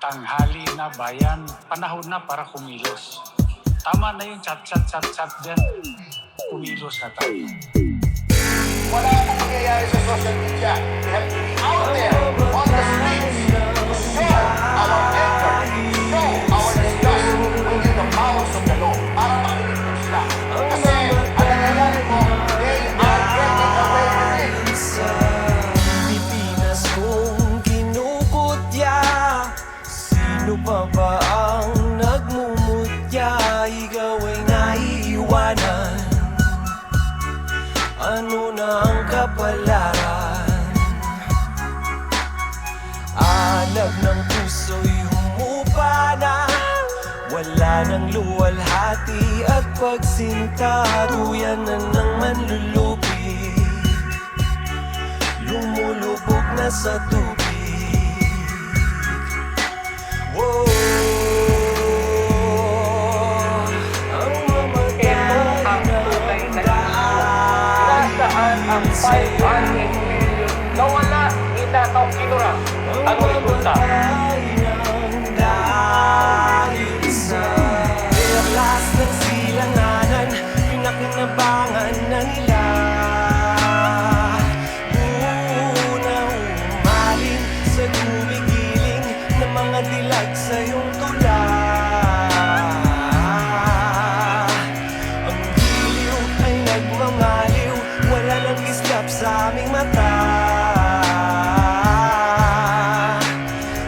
tanghali na bayan, panahon na para kumilos. Tama na yung chat dyan. Kumilos na tayo. Wala akong nangyayari sa social media. We have to be out there on the streets to show our anger, show our disgust within the bounds of the law para makinig ko sila. Kasi ang nangyayari mo, they are getting away with it. Pilipinas kong kinukutya, sino pa ba ang nagmumutya? Ikaw ay naiiwanan. Ano na ang kapalaran? Alag ng puso'y humupa na, wala nang luwalhati at pagsinta. Duyan na ng manlulupig, lumulubog na sa tubig. Whoa. Ang mamatay ng dahil ang 500 million nawala, itataw kinura. Ano resulta? Dahil sa perlas ng silanganan, pinakinabangan na nila. Una umaling sa gumigiling ng mga dilag sa iyong tula. Ang giliw ay nagmamaliw, wala nang islap sa aming mata.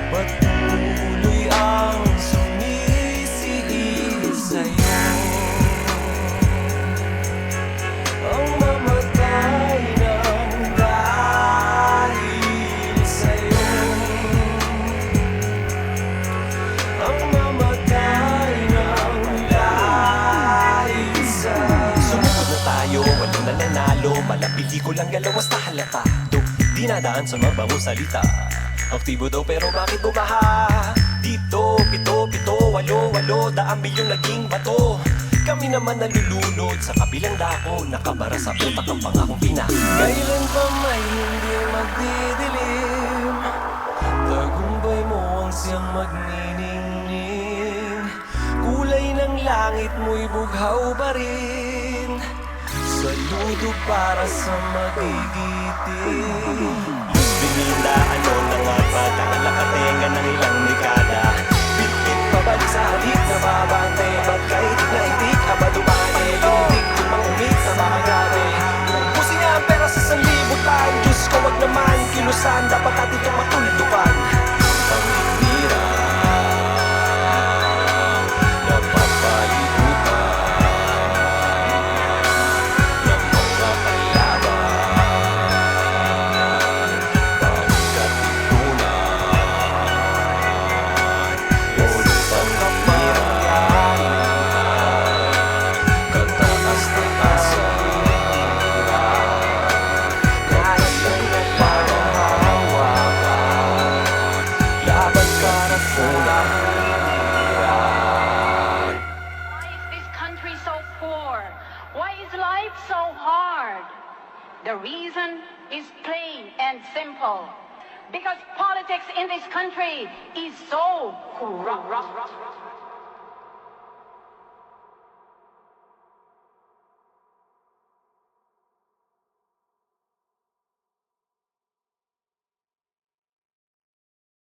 Patuloy ang sumisiid sa'yo. Ang mamatay ng dahil sa'yo. Ang mamatay ng dahil sa'yo. Sumunod na tayo, walo na nanalo. Malapili ko lang galawas na halata. Di nadaan sa mabangong salita. Aktibo daw pero bakit bumaha? Dito, pito, walo, daang milyong naging bato. Kami naman nalulunod sa kabilang dako, nakabara sa utak ang pangakong pinaka. Kailan pa may hindi magdidilim, tagumpay mo ang siyang magniningning. Kulay ng langit mo'y bughaw pa rin, saludo para sa magigiting. Bininda, ano na nga ba? Nakalakatenga ng ilang dekada. Bit-bit pabalik sa halik na babante. Ba't kahit naitik, abadumane. Lutik, tumangumit sa mga gabi. Pusi nga ang pera sa sanlibutan. Diyos ko, wag naman kilusan. Dapat natin itong matuldukan. Ang bibira napapalibutan ng mga kalaban. Why is life so hard? The reason is plain and simple. Because politics in this country is so corrupt.